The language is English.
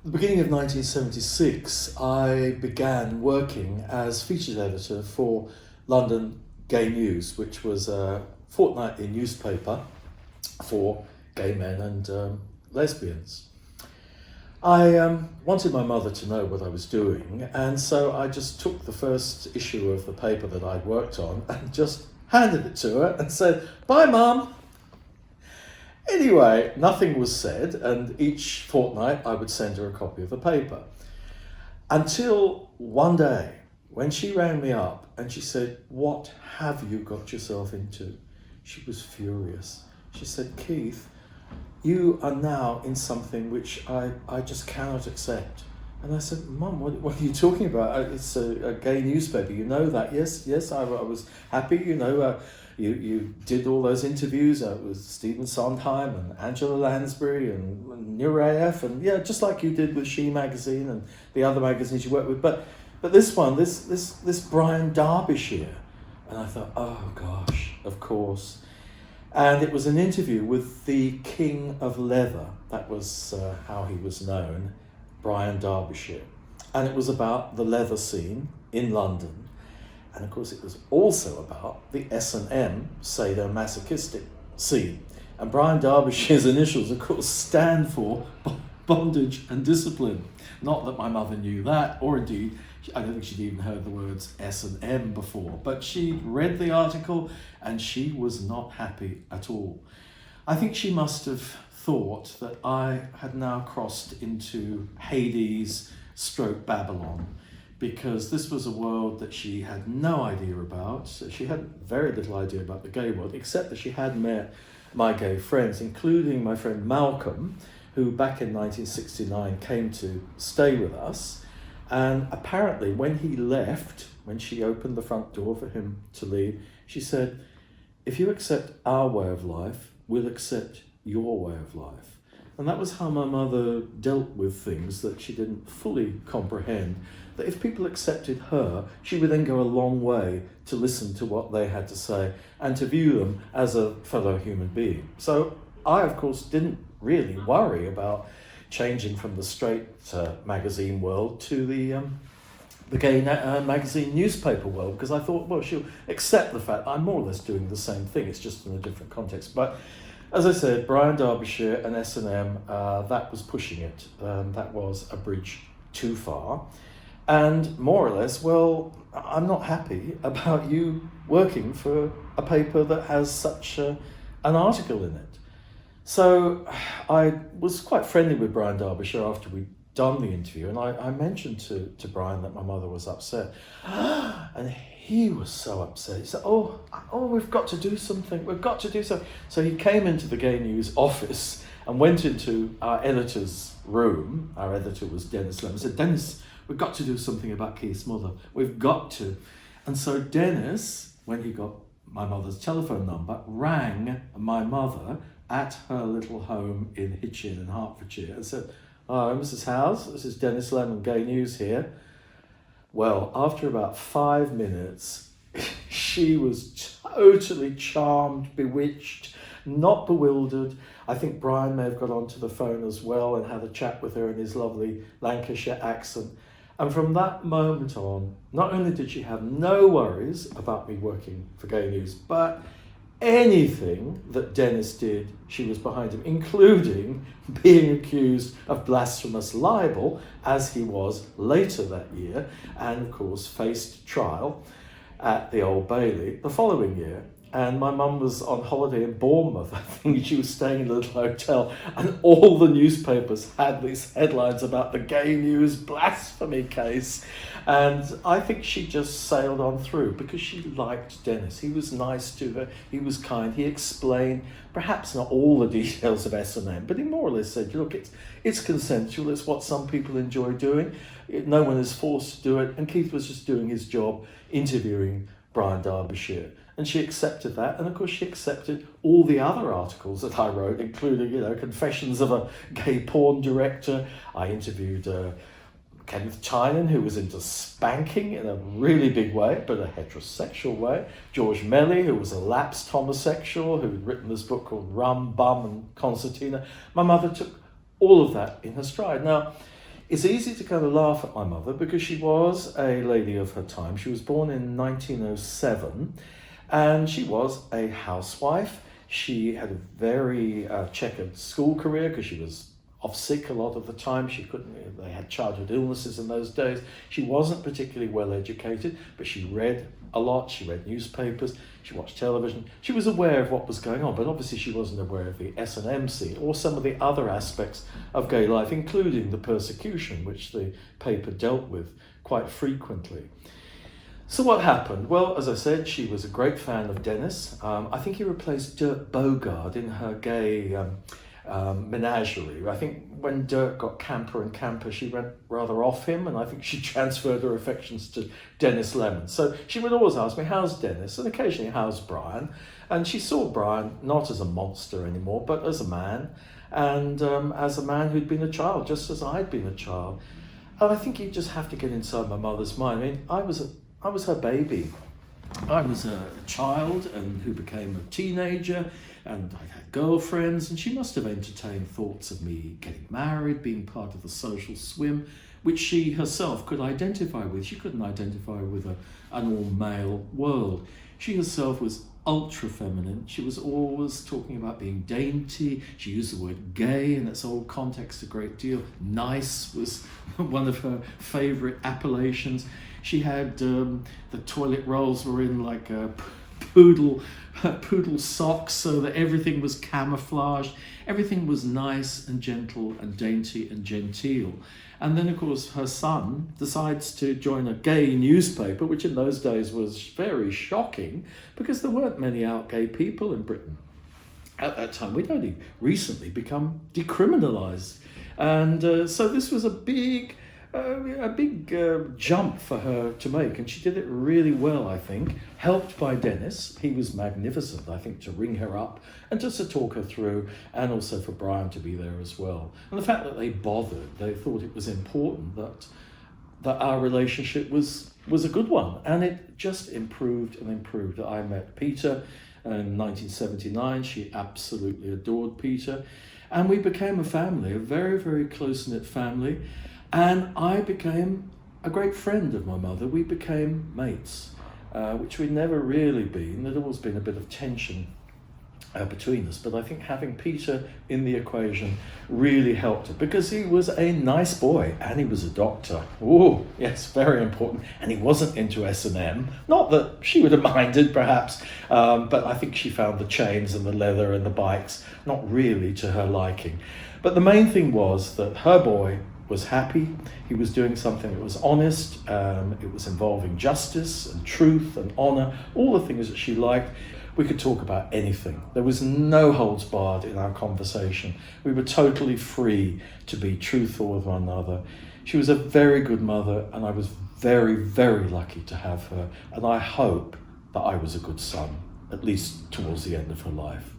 the beginning of 1976, I began working as features editor for London Gay News, which was a fortnightly newspaper for gay men and lesbians. I wanted my mother to know what I was doing, and so I just took the first issue of the paper that I'd worked on and just handed it to her and said, "Bye, Mum." Anyway, nothing was said, and each fortnight I would send her a copy of the paper. Until one day, when she rang me up and she said, "What have you got yourself into?" She was furious. She said, "Keith, you are now in something which I just cannot accept." And I said, "Mum, what are you talking about? It's a gay newspaper, you know that." Yes, I was happy, you did all those interviews with Stephen Sondheim and Angela Lansbury and Nureyev, and yeah, just like you did with She magazine and the other magazines you worked with. But this one, this Bryan Derbyshire. And I thought, oh gosh, of course. And it was an interview with the King of Leather. That was how he was known, Bryan Derbyshire. And it was about the leather scene in London. And of course it was also about the S&M sadomasochistic scene. And Bryan Derbyshire's initials, of course, stand for bondage and discipline. Not that my mother knew that, or indeed, I don't think she'd even heard the words S&M before, but she read the article and she was not happy at all. I think she must have thought that I had now crossed into Hades / Babylon, because this was a world that she had no idea about. She had very little idea about the gay world, except that she had met my gay friends, including my friend Malcolm, who back in 1969 came to stay with us. And apparently when he left, when she opened the front door for him to leave, she said, "If you accept our way of life, we'll accept your way of life." And that was how my mother dealt with things that she didn't fully comprehend. That if people accepted her, she would then go a long way to listen to what they had to say and to view them as a fellow human being. So I, of course, didn't really worry about changing from the straight magazine world to the gay magazine newspaper world, because I thought, well, she'll accept the fact I'm more or less doing the same thing, it's just in a different context. But as I said, Bryan Derbyshire and S&M, that was pushing it. That was a bridge too far. And more or less, well, I'm not happy about you working for a paper that has such an article in it. So I was quite friendly with Bryan Derbyshire after we'd done the interview, and I mentioned to Bryan that my mother was upset. And he was so upset. He said, oh, we've got to do something. We've got to do something. So he came into the Gay News office and went into our editor's room. Our editor was Dennis Lemon. He said, "Dennis, we've got to do something about Keith's mother. We've got to." And so Dennis, when he got my mother's telephone number, rang my mother at her little home in Hitchin in Hertfordshire and said, "Hi, Mrs. Howes, this is Dennis Lemon, Gay News here." Well, after about 5 minutes, she was totally charmed, bewitched, not bewildered. I think Bryan may have got onto the phone as well and had a chat with her in his lovely Lancashire accent. And from that moment on, not only did she have no worries about me working for Gay News, but anything that Dennis did, she was behind him, including being accused of blasphemous libel, as he was later that year, and of course faced trial at the Old Bailey the following year. And my mum was on holiday in Bournemouth. I think she was staying in a little hotel, and all the newspapers had these headlines about the Gay News blasphemy case. And I think she just sailed on through because she liked Dennis. He was nice to her, he was kind, he explained, perhaps not all the details of S&M, but he more or less said, look, it's consensual, it's what some people enjoy doing, no one is forced to do it, and Keith was just doing his job interviewing Bryan Derbyshire. And she accepted that, and of course she accepted all the other articles that I wrote, including, Confessions of a Gay Porn Director. I interviewed Kenneth Tynan, who was into spanking in a really big way, but a heterosexual way. George Melly, who was a lapsed homosexual, who'd written this book called Rum, Bum and Concertina. My mother took all of that in her stride. Now, It's easy to kind of laugh at my mother because she was a lady of her time. She was born in 1907 and she was a housewife. She had a very checkered school career because she was off sick a lot of the time. They had childhood illnesses in those days. She wasn't particularly well educated, but she read a lot. She read newspapers, she watched television. She was aware of what was going on, but obviously she wasn't aware of the S&M scene or some of the other aspects of gay life, including the persecution, which the paper dealt with quite frequently. So what happened? Well, as I said, she was a great fan of Dennis. I think he replaced Dirk Bogarde in her gay menagerie. I think when Dirk got camper and camper, she went rather off him, and I think she transferred her affections to Dennis Lemon. So she would always ask me, how's Dennis? And occasionally, how's Bryan? And she saw Bryan not as a monster anymore, but as a man, and as a man who'd been a child, just as I'd been a child. And I think you just have to get inside my mother's mind. I mean, I was her baby. I was a child and who became a teenager, and I had girlfriends, and she must have entertained thoughts of me getting married, being part of the social swim, which she herself could identify with. She couldn't identify with an all-male world. She herself was ultra feminine. She was always talking about being dainty. She used the word gay in its old context a great deal. Nice was one of her favourite appellations. She had the toilet rolls were in like a poodle socks, so that everything was camouflaged. Everything was nice and gentle and dainty and genteel. And then, of course, her son decides to join a gay newspaper, which in those days was very shocking because there weren't many out gay people in Britain. At that time, we'd only recently become decriminalised. And so this was a big jump for her to make, and she did it really well, I think, helped by Dennis. He was magnificent, I think, to ring her up and just to talk her through, and also for Bryan to be there as well. And the fact that they bothered, they thought it was important that our relationship was a good one, and it just improved and improved. I met Peter in 1979. She absolutely adored Peter, and we became a family, a very, very close-knit family. And I became a great friend of my mother. We became mates, which we'd never really been. There'd always been a bit of tension between us, but I think having Peter in the equation really helped it because he was a nice boy and he was a doctor. Oh, yes, very important. And he wasn't into S&M. Not that she would have minded, perhaps, but I think she found the chains and the leather and the bikes not really to her liking. But the main thing was that her boy was happy. He was doing something that was honest. It was involving justice and truth and honour, all the things that she liked. We could talk about anything. There was no holds barred in our conversation. We were totally free to be truthful with one another. She was a very good mother, and I was very, very lucky to have her. And I hope that I was a good son, at least towards the end of her life.